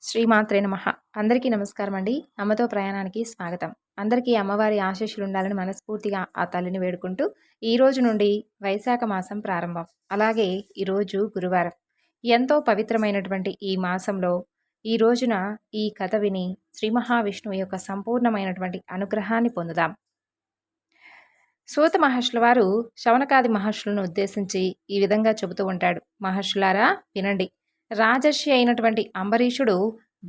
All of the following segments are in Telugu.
శ్రీమాత్రే నమః. అందరికీ నమస్కారం అండి. అమ్మతో ప్రయాణానికి స్వాగతం. అందరికీ అమ్మవారి ఆశీస్సులు ఉండాలని మనస్ఫూర్తిగా ఆ తల్లిని వేడుకుంటూ, ఈ రోజు నుండి వైశాఖ మాసం ప్రారంభం. అలాగే ఈరోజు గురువారం. ఎంతో పవిత్రమైనటువంటి ఈ మాసంలో ఈ రోజున ఈ కథ విని శ్రీ మహావిష్ణువు యొక్క సంపూర్ణమైనటువంటి అనుగ్రహాన్ని పొందుదాం. సూత మహర్షుల వారు శౌనకాది మహర్షులను ఉద్దేశించి ఈ విధంగా చెబుతూ ఉంటాడు. మహర్షులారా వినండి. రాజర్షి అయినటువంటి అంబరీషుడు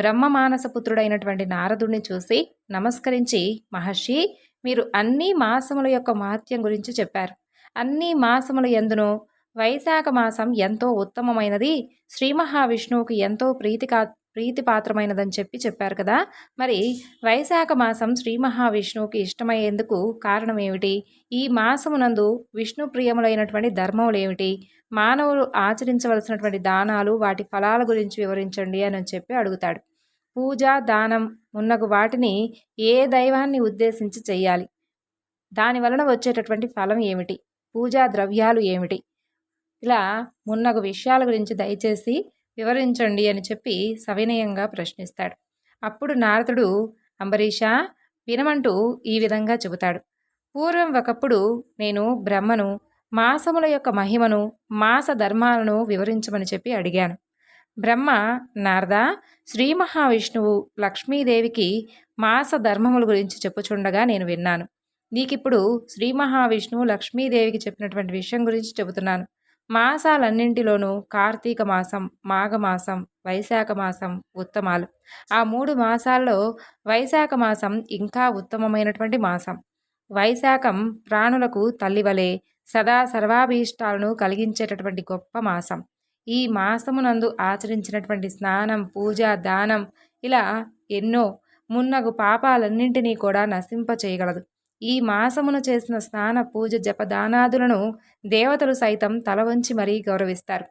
బ్రహ్మమానసపుత్రుడైనటువంటి నారదుడిని చూసి నమస్కరించి, మహర్షి, మీరు అన్ని మాసముల యొక్క మహత్యం గురించి చెప్పారు. అన్ని మాసముల యందును వైశాఖ మాసం ఎంతో ఉత్తమమైనది, శ్రీ మహావిష్ణువుకి ఎంతో ప్రీతిపాత్రమైనదని చెప్పారు కదా. మరి వైశాఖ మాసం శ్రీ మహావిష్ణువుకి ఇష్టమయ్యేందుకు కారణం ఏమిటి? ఈ మాసమునందు విష్ణు ప్రియములైనటువంటి ధర్మములు ఏమిటి? మానవులు ఆచరించవలసినటువంటి దానాలు, వాటి ఫలాల గురించి వివరించండి అని అడుగుతాడు. పూజ, దానం మున్నగు వాటిని ఏ దైవాన్ని ఉద్దేశించి చెయ్యాలి? దాని వలన వచ్చేటటువంటి ఫలం ఏమిటి? పూజా ద్రవ్యాలు ఏమిటి? ఇలా మున్నగు విషయాల గురించి దయచేసి వివరించండి అని సవినయంగా ప్రశ్నిస్తాడు. అప్పుడు నారదుడు, అంబరీషా వినమంటూ ఈ విధంగా చెబుతాడు. పూర్వం ఒకప్పుడు నేను బ్రహ్మను మాసముల యొక్క మహిమను, మాస ధర్మాలను వివరించమని అడిగాను. బ్రహ్మ, నారద, శ్రీ మహావిష్ణువు లక్ష్మీదేవికి మాస ధర్మముల గురించి చెప్పుచుండగా నేను విన్నాను. నీకిప్పుడు శ్రీ మహావిష్ణువు లక్ష్మీదేవికి చెప్పినటువంటి విషయం గురించి చెబుతున్నాను. మాసాలన్నింటిలోనూ కార్తీక మాసం, మాఘమాసం, వైశాఖ మాసం ఉత్తమాలు. ఆ 3 మాసాల్లో వైశాఖ మాసం ఇంకా ఉత్తమమైనటువంటి మాసం. వైశాఖం ప్రాణులకు తల్లివలే సదా సర్వాభీష్టాలను కలిగించేటటువంటి గొప్ప మాసం. ఈ మాసమునందు ఆచరించినటువంటి స్నానం, పూజ, దానం ఇలా ఎన్నో మున్నగు పాపాలన్నింటినీ కూడా నశింపచేయగలదు. ఈ మాసమున చేసిన స్నాన, పూజ, జపదానాదులను దేవతలు సైతం తల వంచి మరీ గౌరవిస్తారు.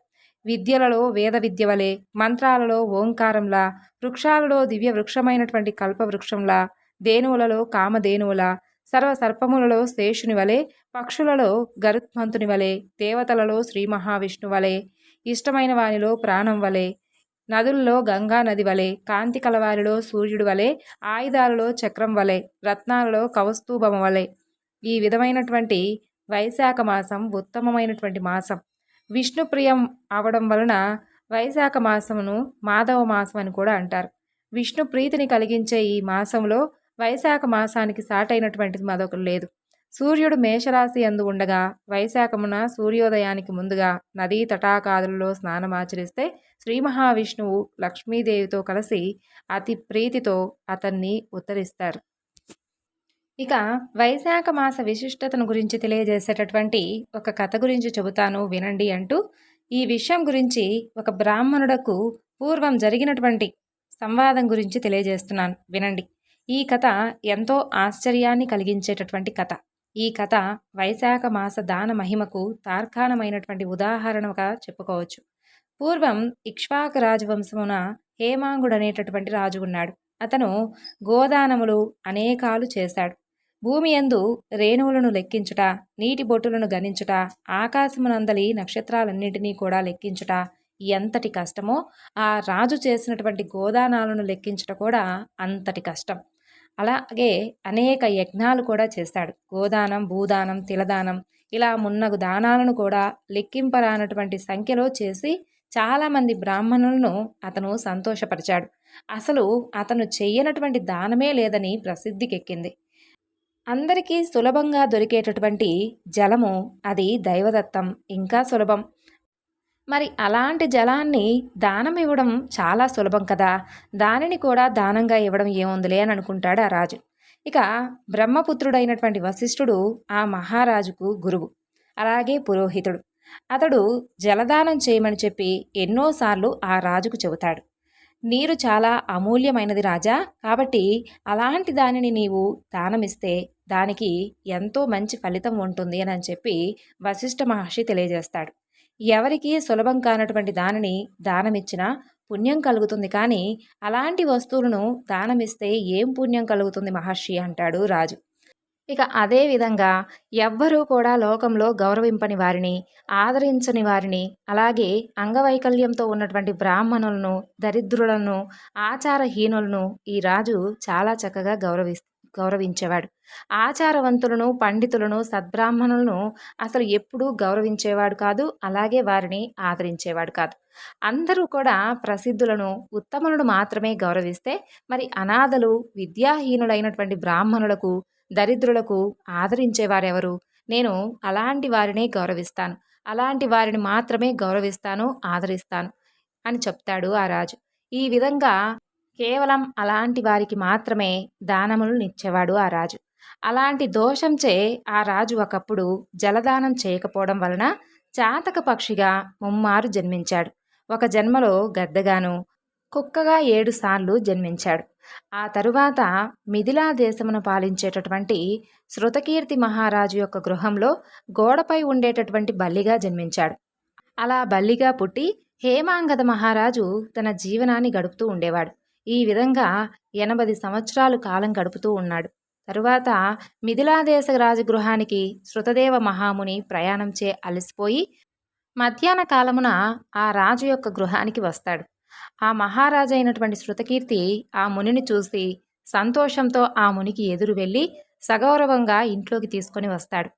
విద్యలలో వేద విద్య వలె, మంత్రాలలో ఓంకారంలా, వృక్షాలలో దివ్య వృక్షమైనటువంటి కల్పవృక్షంలా, దేనువులలో కామధేనువులా, సర్వసర్పములలో శేషుని వలె, పక్షులలో గరుత్మంతుని వలె, దేవతలలో శ్రీ మహావిష్ణు వలె, ఇష్టమైన వానిలో ప్రాణం వలె, నదుల్లో గంగా నది వలె, కాంతి కలవారిలో సూర్యుడు వలె, ఆయుధాలలో చక్రం వలె, రత్నాలలో కౌస్తూభం వలె. ఈ విధమైనటువంటి వైశాఖ మాసం ఉత్తమమైనటువంటి మాసం. విష్ణుప్రియం అవడం వలన వైశాఖ మాసమును మాధవ మాసం అని కూడా అంటారు. విష్ణు ప్రీతిని కలిగించే ఈ మాసంలో వైశాఖ మాసానికి సాటైనటువంటిది మరొకటి లేదు. సూర్యుడు మేషరాశి యందు ఉండగా వైశాఖమున సూర్యోదయానికి ముందుగా నదీ తటాకాదులలో స్నానమాచరిస్తే శ్రీ మహావిష్ణువు లక్ష్మీదేవితో కలిసి అతి ప్రీతితో అతన్ని ఉత్తరిస్తారు. ఇక వైశాఖ మాస విశిష్టతను గురించి తెలియజేసేటటువంటి ఒక కథ గురించి చెబుతాను వినండి అంటూ ఈ విషయం గురించి ఒక బ్రాహ్మణుడకు పూర్వం జరిగినటువంటి సంవాదం గురించి తెలియజేస్తున్నాను వినండి. ఈ కథ ఎంతో ఆశ్చర్యాన్ని కలిగించేటటువంటి కథ. ఈ కథ వైశాఖ మాస దాన మహిమకు తార్కాణమైనటువంటి ఉదాహరణగా చెప్పుకోవచ్చు. పూర్వం ఇక్ష్వాకు రాజవంశమున హేమాంగుడు అనేటటువంటి రాజు ఉన్నాడు. అతను గోదానములు అనేకాలు చేశాడు. భూమి యందు రేణువులను లెక్కించుట, నీటి బొట్టులను గణించుట, ఆకాశమునందలి నక్షత్రాలన్నింటినీ కూడా లెక్కించుట ఎంతటి కష్టమో ఆ రాజు చేసినటువంటి గోదానాలను లెక్కించుట కూడా అంతటి కష్టం. అలాగే అనేక యజ్ఞాలు కూడా చేశాడు. గోదానం, భూదానం, తిలదానం ఇలా మున్నగు దానాలను కూడా లెక్కింపరానటువంటి సంఖ్యలో చేసి చాలామంది బ్రాహ్మణులను అతను సంతోషపరిచాడు. అసలు అతను చెయ్యనటువంటి దానమే లేదని ప్రసిద్ధికెక్కింది. అందరికీ సులభంగా దొరికేటటువంటి జలము అది దైవదత్తం, ఇంకా సులభం. మరి అలాంటి జలాన్ని దానం ఇవ్వడం చాలా సులభం కదా, దానిని కూడా దానంగా ఇవ్వడం ఏముందిలే అని అనుకుంటాడు ఆ రాజు. ఇక బ్రహ్మపుత్రుడైనటువంటి వశిష్ఠుడు ఆ మహారాజుకు గురువు, అలాగే పురోహితుడు. అతడు జలదానం చేయమని ఎన్నోసార్లు ఆ రాజుకు చెబుతాడు. నీరు చాలా అమూల్యమైనది రాజా, కాబట్టి అలాంటి దానిని నీవు దానమిస్తే దానికి ఎంతో మంచి ఫలితం ఉంటుంది అని వశిష్ఠ మహర్షి తెలియజేస్తాడు. ఎవరికి సులభం కానటువంటి దానిని దానమిచ్చినా పుణ్యం కలుగుతుంది, కానీ అలాంటి వస్తువులను దానమిస్తే ఏం పుణ్యం కలుగుతుంది మహర్షి అంటాడు రాజు. ఇక అదే విధంగా ఎవ్వరూ కూడా లోకంలో గౌరవింపని వారిని, ఆదరించని వారిని, అలాగే అంగవైకల్యంతో ఉన్నటువంటి బ్రాహ్మణులను, దరిద్రులను, ఆచారహీనులను ఈ రాజు చాలా చక్కగా గౌరవించేవాడు. ఆచారవంతులను, పండితులను, సద్బ్రాహ్మణులను అసలు ఎప్పుడూ గౌరవించేవాడు కాదు. అలాగే వారిని ఆదరించేవాడు కాదు. అందరూ కూడా ప్రసిద్ధులను, ఉత్తములను మాత్రమే గౌరవిస్తే, మరి అనాథలు, విద్యాహీనులైనటువంటి బ్రాహ్మణులకు, దరిద్రులకు ఆదరించేవారెవరు? నేను అలాంటి వారినే గౌరవిస్తాను. అలాంటి వారిని మాత్రమే గౌరవిస్తాను, ఆదరిస్తాను అని చెప్తాడు ఆ రాజు. ఈ విధంగా కేవలం అలాంటి వారికి మాత్రమే దానములనిచ్చేవాడు ఆ రాజు. అలాంటి దోషంచే ఆ రాజు ఒకప్పుడు జలదానం చేయకపోవడం వలన చాతక పక్షిగా ముమ్మారు జన్మించాడు. ఒక జన్మలో గద్దగాను, కుక్కగా 7 సార్లు జన్మించాడు. ఆ తరువాత మిథిలా దేశమును పాలించేటటువంటి శృతకీర్తి మహారాజు యొక్క గృహంలో గోడపై ఉండేటటువంటి బల్లిగా జన్మించాడు. అలా బల్లిగా పుట్టి హేమాంగద మహారాజు తన జీవనాన్ని గడుపుతూ ఉండేవాడు. ఈ విధంగా 80 సంవత్సరాలు కాలం గడుపుతూ ఉన్నాడు. తరువాత మిథిలాదేశ రాజగృహానికి శృతదేవ మహాముని ప్రయాణంచే అలసిపోయి మధ్యాహ్న కాలమున ఆ రాజు యొక్క గృహానికి వస్తాడు. ఆ మహారాజైనటువంటి శృతకీర్తి ఆ మునిని చూసి సంతోషంతో ఆ మునికి ఎదురు వెళ్ళి సగౌరవంగా ఇంట్లోకి తీసుకొని వస్తాడు.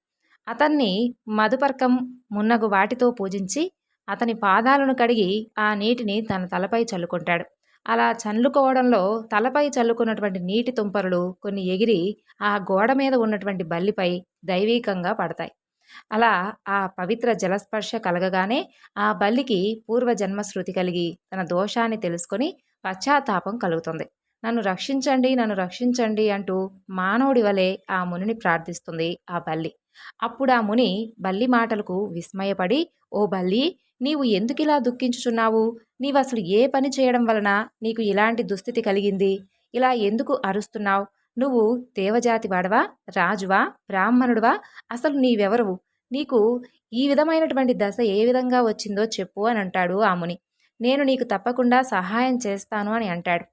అతన్ని మధుపర్కం మున్నగు వాటితో పూజించి అతని పాదాలను కడిగి ఆ నీటిని తన తలపై చల్లుకుంటాడు. అలా చల్లుకోవడంలో తలపై చల్లుకున్నటువంటి నీటి తుంపరులు కొన్ని ఎగిరి ఆ గోడ మీద ఉన్నటువంటి బల్లిపై దైవీకంగా పడతాయి. అలా ఆ పవిత్ర జలస్పర్శ కలగగానే ఆ బల్లికి పూర్వజన్మ శృతి కలిగి తన దోషాన్ని తెలుసుకొని పశ్చాత్తాపం కలుగుతుంది. నన్ను రక్షించండి, నన్ను రక్షించండి అంటూ మానవుడి వలె ఆ మునిని ప్రార్థిస్తుంది ఆ బల్లి. అప్పుడు ఆ ముని బల్లి మాటలకు విస్మయపడి, ఓ బల్లి, నీవు ఎందుకిలా దుఃఖించుచున్నావు? నీవసలు ఏ పని చేయడం వలన నీకు ఇలాంటి దుస్థితి కలిగింది? ఇలా ఎందుకు అరుస్తున్నావు? నువ్వు దేవజాతి వాడవా, రాజువా, బ్రాహ్మణుడువా? అసలు నీవెవరువు? నీకు ఈ విధమైనటువంటి దశ ఏ విధంగా వచ్చిందో చెప్పు అని అంటాడు ఆ ముని. నేను నీకు తప్పకుండా సహాయం చేస్తాను అని అంటాడు.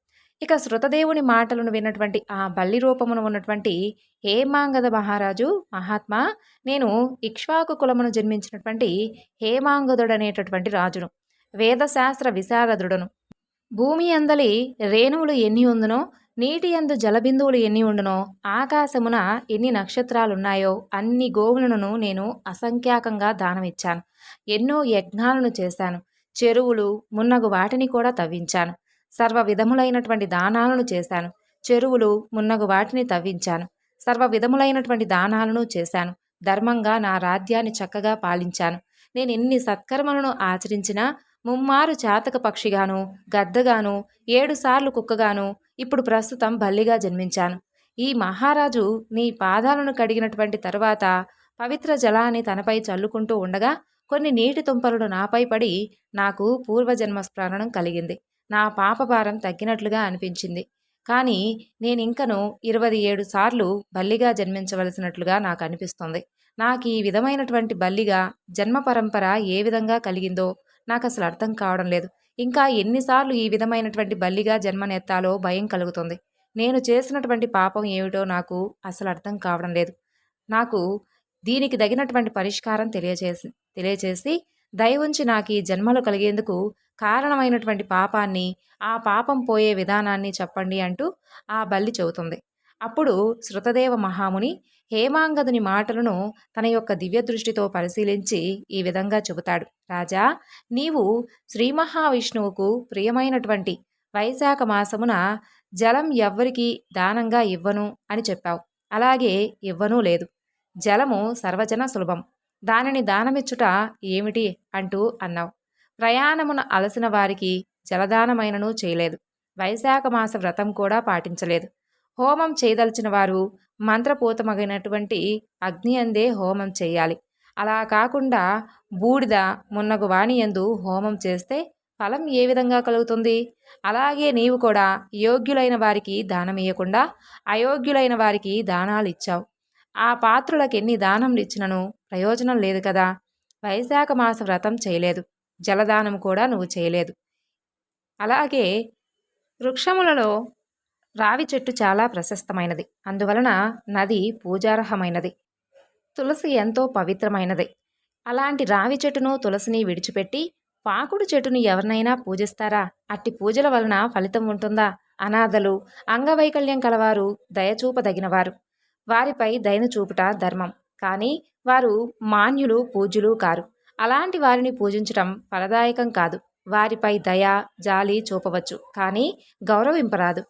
ఇక శృతదేవుని మాటలను విన్నటువంటి ఆ బల్లి రూపమును ఉన్నటువంటి హేమాంగద మహారాజు, మహాత్మా, నేను ఇక్ష్వాకు కులమును జన్మించినటువంటి హేమాంగదుడనేటటువంటి రాజును, వేదశాస్త్ర విశారదుడను. భూమి అందలి రేణువులు ఎన్ని ఉందునో, నీటి యందు జలబిందువులు ఎన్ని ఉండునో, ఆకాశమున ఎన్ని నక్షత్రాలున్నాయో అన్ని గోవులను నేను అసంఖ్యాకంగా దానమిచ్చాను. ఎన్నో యజ్ఞాలను చేశాను. చెరువులు మున్నగు వాటిని కూడా తవ్వించాను. సర్వ విధములైనటువంటి దానాలను చేశాను. చెరువులు మున్నగు వాటిని తవ్వించాను. సర్వ విధములైనటువంటి దానాలను చేశాను. ధర్మంగా నా రాజ్యాన్ని చక్కగా పాలించాను. నేను ఎన్ని సత్కర్మలను ఆచరించినా ముమ్మారు చాతక పక్షిగాను, గద్దగాను, 7 సార్లు కుక్కగాను, ఇప్పుడు ప్రస్తుతం బల్లిగా జన్మించాను. ఈ మహారాజు నీ పాదాలను కడిగినటువంటి తరువాత పవిత్ర జలాన్ని తనపై చల్లుకుంటూ ఉండగా కొన్ని నీటి తుంపరులు నాపై పడి నాకు పూర్వజన్మ స్మరణం కలిగింది. నా పాపభారం తగ్గినట్లుగా అనిపించింది. కానీ నేనింకను 27 సార్లు బల్లిగా జన్మించవలసినట్లుగా నాకు అనిపిస్తుంది. నాకు ఈ విధమైనటువంటి బల్లిగా జన్మ పరంపర ఏ విధంగా కలిగిందో నాకు అసలు అర్థం కావడం లేదు. ఇంకా ఎన్నిసార్లు ఈ విధమైనటువంటి బల్లిగా జన్మనెత్తాలో భయం కలుగుతుంది. నేను చేసినటువంటి పాపం ఏమిటో నాకు అసలు అర్థం కావడం లేదు. నాకు దీనికి తగినటువంటి పరిష్కారం తెలియచేసి దయవుంచి నాకు ఈ జన్మలు కలిగేందుకు కారణమైనటువంటి పాపాన్ని, ఆ పాపం పోయే విధానాన్ని చెప్పండి అంటూ ఆ బల్లి చెబుతుంది. అప్పుడు శృతదేవ మహాముని హేమాంగదుని మాటలను తన యొక్క దివ్య దృష్టితో పరిశీలించి ఈ విధంగా చెబుతాడు. రాజా, నీవు శ్రీ మహావిష్ణువుకు ప్రియమైనటువంటి వైశాఖ మాసమున జలం ఎవ్వరికి దానంగా ఇవ్వను అని చెప్పావు. అలాగే ఇవ్వనూ లేదు. జలము సర్వజన సులభం. దానిని దానమిచ్చుట ఏమిటి అంటూ అన్నావు. ప్రయాణమున అలసిన వారికి జలదానమైనను చేయలేదు. వైశాఖ మాస వ్రతం కూడా పాటించలేదు. హోమం చేయదలిచిన వారు మంత్రపూతమగినటువంటి అగ్ని అందే హోమం చేయాలి. అలా కాకుండా బూడిద మున్నగు వాణియందు హోమం చేస్తే ఫలం ఏ విధంగా కలుగుతుంది? అలాగే నీవు కూడా యోగ్యులైన వారికి దానమియ్యకుండా అయోగ్యులైన వారికి దానాలు ఇచ్చావు. ఆ పాత్రులకు ఎన్ని దానములు ఇచ్చినను ప్రయోజనం లేదు కదా. వైశాఖ మాస వ్రతం చేయలేదు. జలదానం కూడా నువ్వు చేయలేదు. అలాగే వృక్షములలో రావి చెట్టు చాలా ప్రశస్తమైనది. అందువలన నది పూజార్హమైనది. తులసి ఎంతో పవిత్రమైనది. అలాంటి రావి చెట్టును తులసిని విడిచిపెట్టి పాకుడు చెట్టుని ఎవరినైనా పూజిస్తారా? అట్టి పూజల వలన ఫలితం ఉంటుందా? అనాథలు, అంగవైకల్యం కలవారు, దయచూపదగినవారు, వారిపై దయను చూపుట ధర్మం. కానీ వారు మాన్యులు, పూజ్యులు కారు. అలాంటి వారిని పూజించటం ఫలదాయకం కాదు. వారిపై దయ, జాలి చూపవచ్చు, కానీ గౌరవింపరాదు.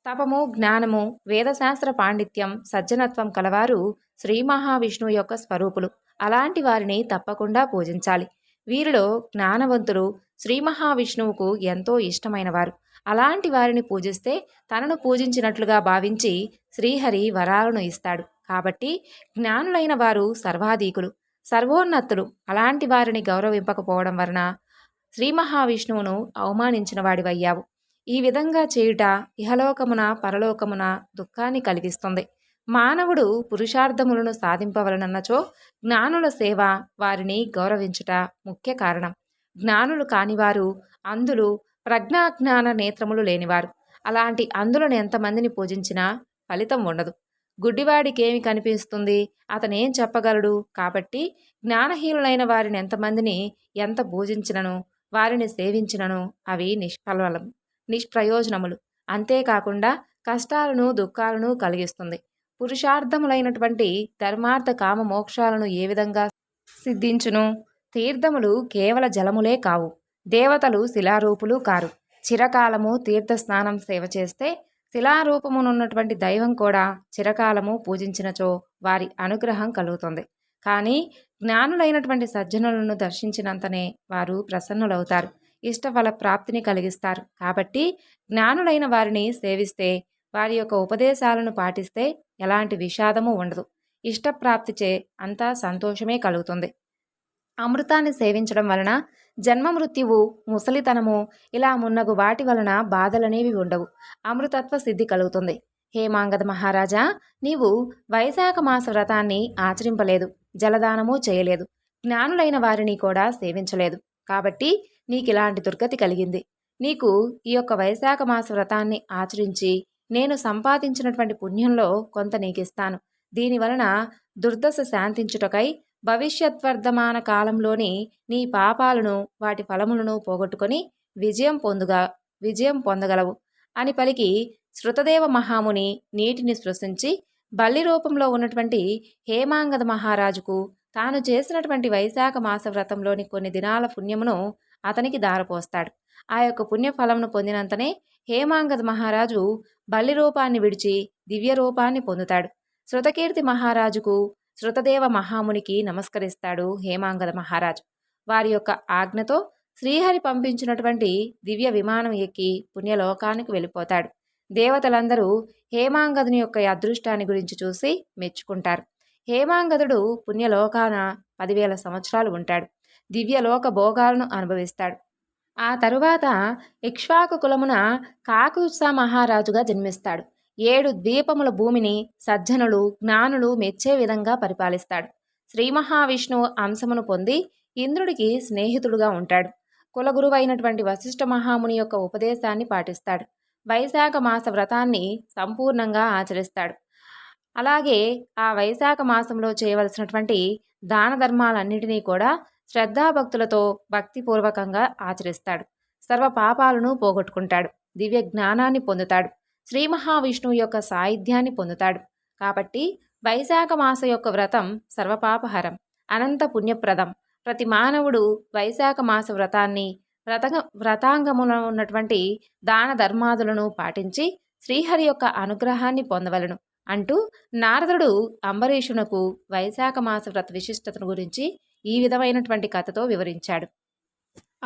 తపము, జ్ఞానము, వేదశాస్త్ర పాండిత్యం, సజ్జనత్వం కలవారు శ్రీ మహావిష్ణువు యొక్క స్వరూపులు. అలాంటి వారిని తప్పకుండా పూజించాలి. వీరిలో జ్ఞానవంతులు శ్రీ మహావిష్ణువుకు ఎంతో ఇష్టమైనవారు. అలాంటి వారిని పూజిస్తే తనను పూజించినట్లుగా భావించి శ్రీహరి వరాలను ఇస్తాడు. కాబట్టి జ్ఞానులైన వారు సర్వాధీకులు, సర్వోన్నతులు. అలాంటి వారిని గౌరవింపకపోవడం వలన శ్రీ మహావిష్ణువును అవమానించిన వాడివయ్యావు. ఈ విధంగా చేయుట ఇహలోకమున పరలోకమున దుఃఖాన్ని కలిగిస్తుంది. మానవుడు పురుషార్థములను సాధింపవలనన్నచో జ్ఞానుల సేవ, వారిని గౌరవించుట ముఖ్య కారణం. జ్ఞానులు కానివారు అంధులు, ప్రజ్ఞాజ్ఞాన నేత్రములు లేనివారు. అలాంటి అంధులను ఎంతమందిని పూజించినా ఫలితం ఉండదు. గుడ్డివాడికేమి కనిపిస్తుంది? అతనేం చెప్పగలడు? కాబట్టి జ్ఞానహీనులైన వారిని ఎంతమందిని ఎంత పూజించినను, వారిని సేవించినను అవి నిష్ప్రయోజనములు. అంతేకాకుండా కష్టాలను, దుఃఖాలను కలిగిస్తుంది. పురుషార్థములైనటువంటి ధర్మార్థ కామ మోక్షాలను ఏ విధంగా సిద్ధించును? తీర్థములు కేవల జలములే కావు. దేవతలు శిలారూపులు కారు. చిరకాలము తీర్థస్నానం సేవ చేస్తే శిలారూపమునున్నటువంటి దైవం కూడా చిరకాలము పూజించినచో వారి అనుగ్రహం కలుగుతుంది. కానీ జ్ఞానులైనటువంటి సజ్జనులను దర్శించినంతనే వారు ప్రసన్నులవుతారు, ఇష్టఫల ప్రాప్తిని కలిగిస్తారు. కాబట్టి జ్ఞానులైన వారిని సేవిస్తే, వారి యొక్క ఉపదేశాలను పాటిస్తే ఎలాంటి విషాదము ఉండదు. ఇష్టప్రాప్తిచే అంతా సంతోషమే కలుగుతుంది. అమృతాన్ని సేవించడం వలన జన్మ మృత్యువు, ముసలితనము ఇలా మున్నగు వాటి వలన బాధలనేవి ఉండవు. అమృతత్వ సిద్ధి కలుగుతుంది. హేమాంగద మహారాజా, నీవు వైశాఖ మాస వ్రతాన్ని ఆచరింపలేదు, జలదానము చేయలేదు, జ్ఞానులైన వారిని కూడా సేవించలేదు. కాబట్టి నీకిలాంటి దుర్గతి కలిగింది. నీకు ఈ యొక్క వైశాఖ మాస వ్రతాన్ని ఆచరించి నేను సంపాదించినటువంటి పుణ్యంలో కొంత నీకిస్తాను. దీనివలన దుర్దశ శాంతించుటకై భవిష్యత్వర్ధమాన కాలంలోని నీ పాపాలను, వాటి ఫలములను పోగొట్టుకొని విజయం పొందగలవు అని పలికి శృతదేవ మహాముని నీటిని స్పృశించి బల్లి రూపంలో ఉన్నటువంటి హేమాంగద మహారాజుకు తాను చేసినటువంటి వైశాఖ మాస వ్రతంలోని కొన్ని దినాల పుణ్యమును అతనికి దారపోస్తాడు. ఆ యొక్క పుణ్యఫలమును పొందినంతనే హేమాంగద మహారాజు బల్లి రూపాన్ని విడిచి దివ్య రూపాన్ని పొందుతాడు. శృతకీర్తి మహారాజుకు శృతదేవ మహామునికి నమస్కరిస్తాడు హేమాంగద మహారాజు. వారి యొక్క ఆజ్ఞతో శ్రీహరి పంపించినటువంటి దివ్య విమానం ఎక్కి పుణ్యలోకానికి వెళ్ళిపోతాడు. దేవతలందరూ హేమాంగదుని యొక్క అదృష్టాన్ని గురించి చూసి మెచ్చుకుంటారు. హేమాంగదుడు పుణ్యలోకాన 10,000 సంవత్సరాలు ఉంటాడు. దివ్యలోక భోగాలను అనుభవిస్తాడు. ఆ తరువాత ఇక్ష్వాకు కులమున కాకుత్స మహారాజుగా జన్మిస్తాడు. 7 ద్వీపముల భూమిని సజ్జనులు, జ్ఞానులు మెచ్చే విధంగా పరిపాలిస్తాడు. శ్రీ మహావిష్ణువు అంశమును పొంది ఇంద్రుడికి స్నేహితుడుగా ఉంటాడు. కులగురువైనటువంటి వశిష్ఠ మహాముని యొక్క ఉపదేశాన్ని పాటిస్తాడు. వైశాఖ మాస వ్రతాన్ని సంపూర్ణంగా ఆచరిస్తాడు. అలాగే ఆ వైశాఖ మాసంలో చేయవలసినటువంటి దాన ధర్మాలన్నిటినీ కూడా శ్రద్ధాభక్తులతో భక్తిపూర్వకంగా ఆచరిస్తాడు. సర్వ పాపాలను పోగొట్టుకుంటాడు. దివ్య జ్ఞానాన్ని పొందుతాడు. శ్రీ మహావిష్ణువు యొక్క సాయుధ్యాన్ని పొందుతాడు. కాబట్టి వైశాఖ మాస యొక్క వ్రతం సర్వపాపహరం, అనంత పుణ్యప్రదం. ప్రతి మానవుడు వైశాఖ మాస వ్రతాన్ని, వ్రతాంగమున ఉన్నటువంటి దాన ధర్మాదులను పాటించి శ్రీహరి యొక్క అనుగ్రహాన్ని పొందవలను అంటూ నారదుడు అంబరీషునకు వైశాఖ మాస వ్రత విశిష్టతను గురించి ఈ విధమైనటువంటి కథతో వివరించాడు.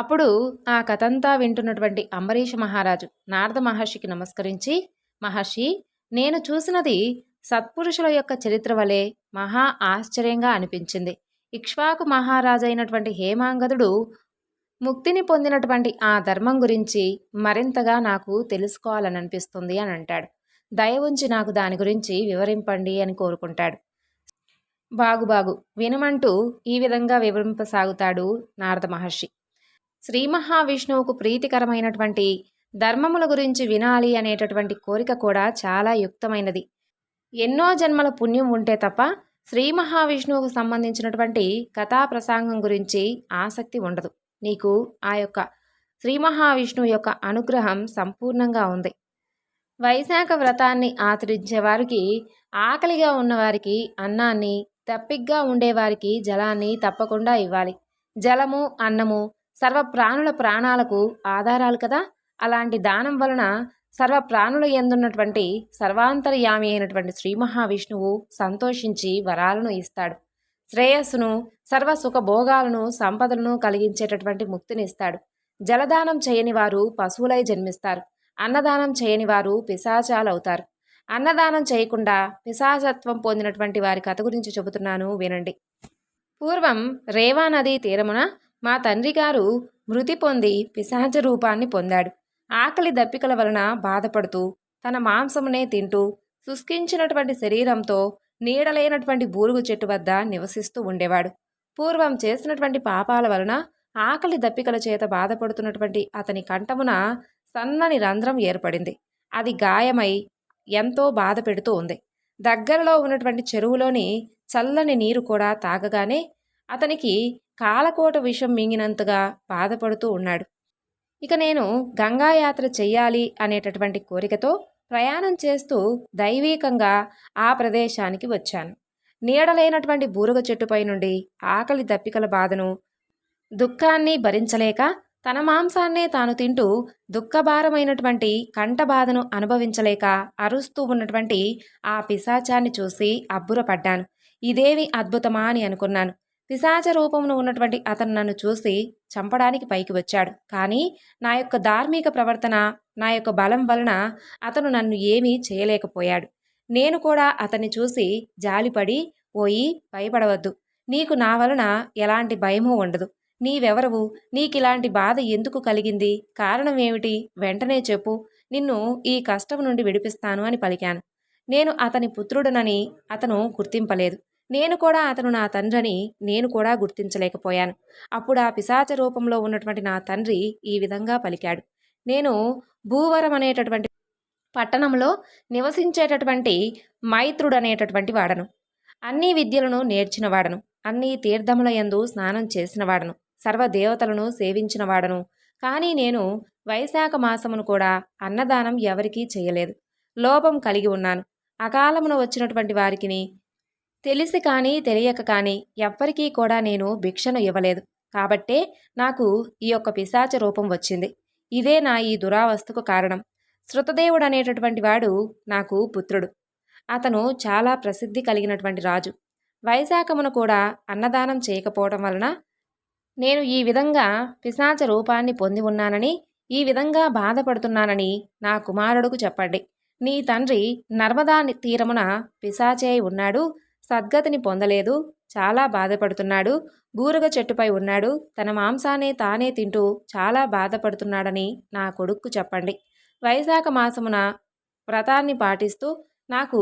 అప్పుడు ఆ కథంతా వింటున్నటువంటి అంబరీష మహారాజు నారద మహర్షికి నమస్కరించి, మహర్షి, నేను చూసినది సత్పురుషుల యొక్క చరిత్ర వలె మహా ఆశ్చర్యంగా అనిపించింది. ఇక్ష్వాకు మహారాజైనటువంటి హేమాంగదుడు ముక్తిని పొందినటువంటి ఆ ధర్మం గురించి మరింతగా నాకు తెలుసుకోవాలని అనిపిస్తుంది అని అంటాడు. దయ ఉంచి నాకు దాని గురించి వివరింపండి అని కోరుకుంటాడు. బాగు వినమంటూ ఈ విధంగా వివరింపసాగుతాడు నారద మహర్షి. శ్రీ మహావిష్ణువుకు ప్రీతికరమైనటువంటి ధర్మముల గురించి వినాలి అనేటటువంటి కోరిక కూడా చాలా యుక్తమైనది. ఎన్నో జన్మల పుణ్యం ఉంటే తప్ప శ్రీ మహావిష్ణువుకు సంబంధించినటువంటి కథా ప్రసంగం గురించి ఆసక్తి ఉండదు. నీకు ఆ యొక్క శ్రీ మహావిష్ణువు యొక్క అనుగ్రహం సంపూర్ణంగా ఉంది. వైశాఖ వ్రతాన్ని ఆచరించే వారికి, ఆకలిగా ఉన్నవారికి అన్నాన్ని, తప్పిగ్గా ఉండేవారికి జలాన్ని తప్పకుండా ఇవ్వాలి. జలము, అన్నము సర్వ ప్రాణుల ప్రాణాలకు ఆధారాలు కదా. అలాంటి దానం వలన సర్వ ప్రాణుల యందున్నటువంటి సర్వాంతర్యామి అయినటువంటి శ్రీ మహావిష్ణువు సంతోషించి వరాలను ఇస్తాడు. శ్రేయస్సును, సర్వ సుఖభోగాలను, సంపదలను కలిగించేటటువంటి ముక్తిని ఇస్తాడు. జలదానం చేయని వారు పశువులై జన్మిస్తారు. అన్నదానం చేయని వారు పిశాచాలవుతారు. అన్నదానం చేయకుండా పిశాచత్వం పొందినటువంటి వారి కథ గురించి చెబుతున్నాను వినండి. పూర్వం రేవా నదీ తీరమున మా తండ్రి గారు మృతి పొంది పిశాచ రూపాన్ని పొందాడు. ఆకలి దప్పికల వలన బాధపడుతూ తన మాంసమునే తింటూ శుష్కించినటువంటి శరీరంతో నీడలేనటువంటి బూరుగు చెట్టు వద్ద నివసిస్తూ ఉండేవాడు. పూర్వం చేసినటువంటి పాపాల వలన ఆకలి దప్పికల చేత బాధపడుతున్నటువంటి అతని కంఠమున సన్నని రంధ్రం ఏర్పడింది. అది గాయమై ఎంతో బాధ పెడుతూ ఉంది. దగ్గరలో ఉన్నటువంటి చెరువులోని చల్లని నీరు కూడా తాగగానే అతనికి కాలకోట విషం మింగినంతగా బాధపడుతూ ఉన్నాడు. ఇక నేను గంగాయాత్ర చెయ్యాలి అనేటటువంటి కోరికతో ప్రయాణం చేస్తూ దైవీకంగా ఆ ప్రదేశానికి వచ్చాను. నీడలేనటువంటి బూరుగ చెట్టుపై నుండి ఆకలి దప్పికల బాధను, దుఃఖాన్ని భరించలేక తన మాంసాన్నే తాను తింటూ దుఃఖభారమైనటువంటి కంఠబాధను అనుభవించలేక అరుస్తూ ఉన్నటువంటి ఆ పిశాచాన్ని చూసి అబ్బురపడ్డాను. ఇదేవి అద్భుతమా అని అనుకున్నాను. పిశాచ రూపమును ఉన్నటువంటి అతను నన్ను చూసి చంపడానికి పైకి వచ్చాడు. కానీ నా యొక్క ధార్మిక ప్రవర్తన, నా యొక్క బలం వలన అతను నన్ను ఏమీ చేయలేకపోయాడు. నేను కూడా అతన్ని చూసి జాలిపడి, ఓయి భయపడవద్దు, నీకు నా వలన ఎలాంటి భయమూ ఉండదు. నీవెవరవు? నీకిలాంటి బాధ ఎందుకు కలిగింది? కారణం ఏమిటి? వెంటనే చెప్పు, నిన్ను ఈ కష్టం నుండి విడిపిస్తాను అని పలికాను. నేను అతని పుత్రుడనని అతను గుర్తింపలేదు. నేను కూడా అతను నా తండ్రిని నేను కూడా గుర్తించలేకపోయాను. అప్పుడు ఆ పిశాచ రూపంలో ఉన్నటువంటి నా తండ్రి ఈ విధంగా పలికాడు. నేను భూవరం అనేటటువంటి పట్టణంలో నివసించేటటువంటి మైత్రుడనేటటువంటి వాడను. అన్ని విద్యలను నేర్చిన వాడను. అన్ని తీర్థముల యందు స్నానం చేసిన వాడను. సర్వదేవతలను సేవించిన వాడను. కానీ నేను వైశాఖ మాసమును కూడా అన్నదానం ఎవరికీ చేయలేదు. లోపం కలిగి ఉన్నాను. అకాలమున వచ్చినటువంటి వారికిని తెలిసి కానీ తెలియక కానీ ఎవ్వరికీ కూడా నేను భిక్షను ఇవ్వలేదు. కాబట్టే నాకు ఈ యొక్క పిశాచ రూపం వచ్చింది. ఇదే నా ఈ దురావస్థకు కారణం. శృతదేవుడు అనేటటువంటి వాడు నాకు పుత్రుడు. అతను చాలా ప్రసిద్ధి కలిగినటువంటి రాజు. వైశాఖమును కూడా అన్నదానం చేయకపోవడం వలన నేను ఈ విధంగా పిశాచ రూపాన్ని పొంది ఉన్నానని, ఈ విధంగా బాధపడుతున్నానని నా కుమారుడుకు చెప్పండి. నీ తండ్రి నర్మదా తీరమున పిశాచే ఉన్నాడు, సద్గతిని పొందలేదు, చాలా బాధపడుతున్నాడు, బూరుగ చెట్టుపై ఉన్నాడు, తన మాంసాన్ని తానే తింటూ చాలా బాధపడుతున్నాడని నా కొడుక్కు చెప్పండి. వైశాఖ మాసమున వ్రతాన్ని పాటిస్తూ నాకు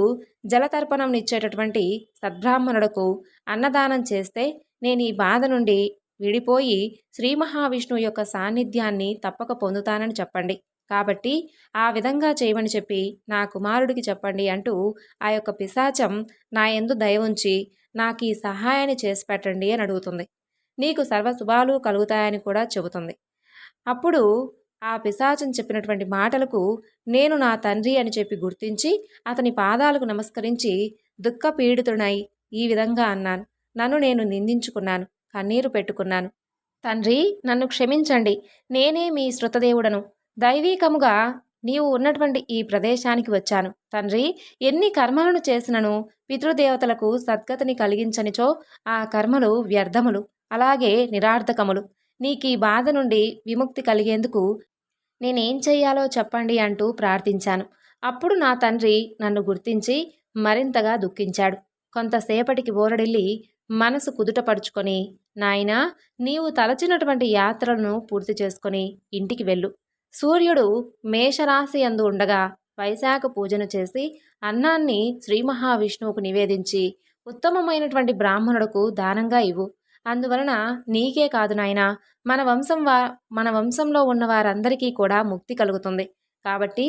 జలతర్పణంనిచ్చేటటువంటి సద్బ్రాహ్మణుడుకు అన్నదానం చేస్తే నేను ఈ బాధ నుండి విడిపోయి శ్రీ మహావిష్ణువు యొక్క సాన్నిధ్యాన్ని తప్పక పొందుతానని చెప్పండి. కాబట్టి ఆ విధంగా చేయమని చెప్పి నా కుమారుడికి చెప్పండి అంటూ ఆ యొక్క పిశాచం నా యందు దయ ఉంచి నాకు ఈ సహాయాన్ని చేసి పెట్టండి అని అడుగుతుంది. నీకు సర్వశుభాలు కలుగుతాయని కూడా చెబుతుంది. అప్పుడు ఆ పిశాచం చెప్పినటువంటి మాటలకు నేను నా తండ్రి అని చెప్పి గుర్తించి అతని పాదాలకు నమస్కరించి దుఃఖపీడితుడనై ఈ విధంగా అన్నాను. నన్ను నేను నిందించుకున్నాను, కన్నీరు పెట్టుకున్నాను. తండ్రి, నన్ను క్షమించండి. నేనే మీ శృతదేవుడను. దైవీకముగా నీవు ఉన్నటువంటి ఈ ప్రదేశానికి వచ్చాను. తండ్రి, ఎన్ని కర్మలను చేసినను పితృదేవతలకు సద్గతిని కలిగించనిచో ఆ కర్మలు వ్యర్థములు, అలాగే నిరార్థకములు. నీకీ బాధ నుండి విముక్తి కలిగేందుకు నేనేం చెయ్యాలో చెప్పండి అంటూ ప్రార్థించాను. అప్పుడు నా తండ్రి నన్ను గుర్తించి మరింతగా దుఃఖించాడు. కొంతసేపటికి ఊరడిల్లి మనసు కుదుటపరుచుకొని, నాయనా, నీవు తలచినటువంటి యాత్రలను పూర్తి చేసుకొని ఇంటికి వెళ్ళు. సూర్యుడు మేషరాశి యందు ఉండగా వైశాఖ పూజను చేసి అన్నాన్ని శ్రీ మహావిష్ణువుకు నివేదించి ఉత్తమమైనటువంటి బ్రాహ్మణుడుకు దానంగా ఇవ్వు. అందువలన నీకే కాదు నాయనా, మన వంశంలో ఉన్న వారందరికీ కూడా ముక్తి కలుగుతుంది. కాబట్టి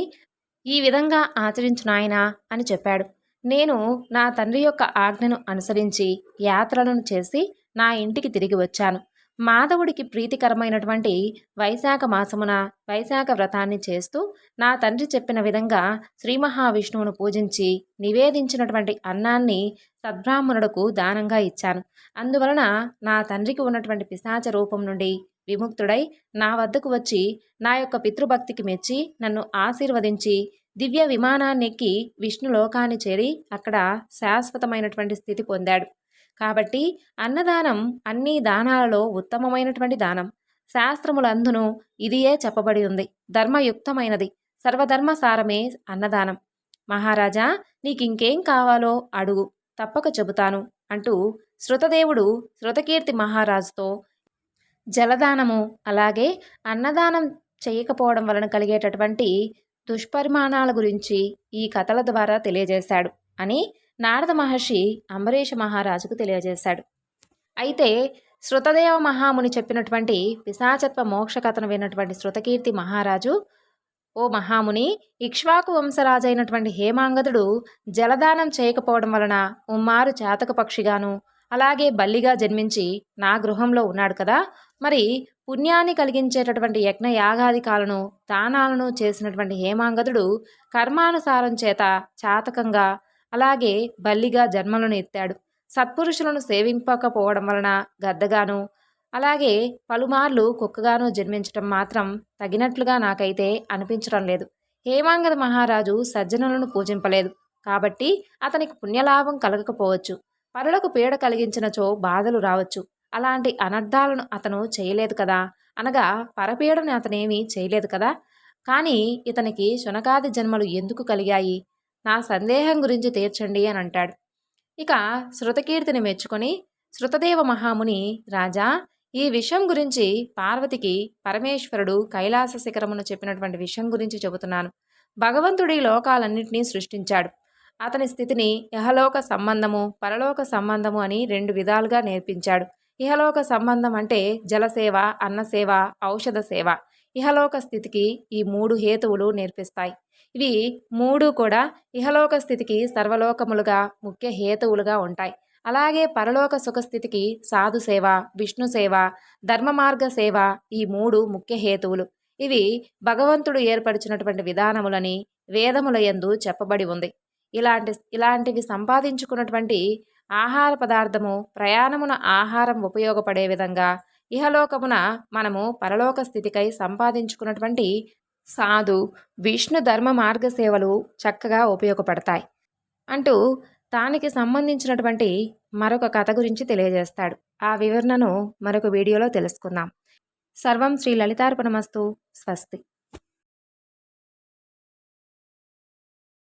ఈ విధంగా ఆచరించు నాయనా అని చెప్పాడు. నేను నా తండ్రి యొక్క ఆజ్ఞను అనుసరించి యాత్రలను చేసి నా ఇంటికి తిరిగి వచ్చాను. మాధవుడికి ప్రీతికరమైనటువంటి వైశాఖ మాసమున వైశాఖ వ్రతాన్ని చేస్తూ నా తండ్రి చెప్పిన విధంగా శ్రీ మహావిష్ణువును పూజించి నివేదించినటువంటి అన్నాన్ని సద్బ్రాహ్మణుడుకు దానంగా ఇచ్చాను. అందువలన నా తండ్రికి ఉన్నటువంటి పిశాచ రూపం నుండి విముక్తుడై నా వద్దకు వచ్చి నా యొక్క పితృభక్తికి మెచ్చి నన్ను ఆశీర్వదించి దివ్య విమానాన్నెక్కి విష్ణులోకాన్ని చేరి అక్కడ శాశ్వతమైనటువంటి స్థితి పొందాడు. కాబట్టి అన్నదానం అన్ని దానాలలో ఉత్తమమైనటువంటి దానం. శాస్త్రములందును ఇదియే చెప్పబడి ఉంది. ధర్మయుక్తమైనది, సర్వధర్మసారమే అన్నదానం. మహారాజా, నీకింకేం కావాలో అడుగు, తప్పక చెబుతాను అంటూ శృతదేవుడు శృతకీర్తి మహారాజుతో జలదానము అలాగే అన్నదానం చేయకపోవడం వలన కలిగేటటువంటి దుష్పరిమాణాల గురించి ఈ కథల ద్వారా తెలియజేశాడు అని నారద మహర్షి అంబరీష మహారాజుకు తెలియజేశాడు. అయితే శృతదేవ మహాముని చెప్పినటువంటి పిశాచత్వ మోక్ష కథను విన్నటువంటి శృతకీర్తి మహారాజు, ఓ మహాముని, ఇక్ష్వాకు వంశరాజైనటువంటి హేమాంగదుడు జలదానం చేయకపోవడం వలన ఉమ్మారు చాతక పక్షిగాను అలాగే బల్లిగా జన్మించి నా గృహంలో ఉన్నాడు కదా, మరి పుణ్యాన్ని కలిగించేటటువంటి యజ్ఞయాగాదికాలను దానాలను చేసినటువంటి హేమాంగదుడు కర్మానుసారం చేత చాతకంగా అలాగే బల్లిగా జన్మలను ఎత్తాడు. సత్పురుషులను సేవింపకపోవడం వలన గద్దగాను అలాగే పలుమార్లు కుక్కగాను జన్మించటం మాత్రం తగినట్లుగా నాకైతే అనిపించడం లేదు. హేమాంగద మహారాజు సజ్జనులను పూజింపలేదు కాబట్టి అతనికి పుణ్యలాభం కలగకపోవచ్చు. పరులకు పీడ కలిగించినచో బాధలు రావచ్చు. అలాంటి అనర్థాలను అతను చేయలేదు కదా, అనగా పరపీడని అతనేమీ చేయలేదు కదా. కానీ ఇతనికి శునకాది జన్మలు ఎందుకు కలిగాయి? నా సందేహం గురించి తీర్చండి అని అంటాడు. ఇక శృతకీర్తిని మెచ్చుకొని శృతదేవ మహాముని, రాజా, ఈ విషయం గురించి పార్వతికి పరమేశ్వరుడు కైలాస శిఖరమును చెప్పినటువంటి విషయం గురించి చెబుతున్నాను. భగవంతుడి లోకాలన్నింటినీ సృష్టించాడు. అతని స్థితిని ఇహలోక సంబంధము పరలోక సంబంధము అని 2 విధాలుగా నేర్పించాడు. ఇహలోక సంబంధం అంటే జలసేవ, అన్నసేవ, ఔషధ సేవ. ఇహలోక స్థితికి ఈ 3 హేతువులు నేర్పిస్తాయి. ఇవి 3 కూడా ఇహలోక స్థితికి సర్వలోకములుగా ముఖ్య హేతువులుగా ఉంటాయి. అలాగే పరలోక సుఖస్థితికి సాధు సేవ, విష్ణు సేవ, ధర్మ మార్గ సేవ ఈ 3 ముఖ్య హేతువులు. ఇవి భగవంతుడు ఏర్పరిచినటువంటి విధానములని వేదములయందు చెప్పబడి ఉంది. ఇలాంటివి సంపాదించుకున్నటువంటి ఆహార పదార్థము ప్రయాణమున ఆహారం ఉపయోగపడే విధంగా ఇహలోకమున మనము పరలోక స్థితికై సంపాదించుకున్నటువంటి సాధు విష్ణు ధర్మ మార్గ సేవలు చక్కగా ఉపయోగపడతాయి అంటూ దానికి సంబంధించినటువంటి మరొక కథ గురించి తెలియజేస్తాడు. ఆ వివరణను మరొక వీడియోలో తెలుసుకుందాం. సర్వం శ్రీ లలితార్పణమస్తు. స్వస్తి.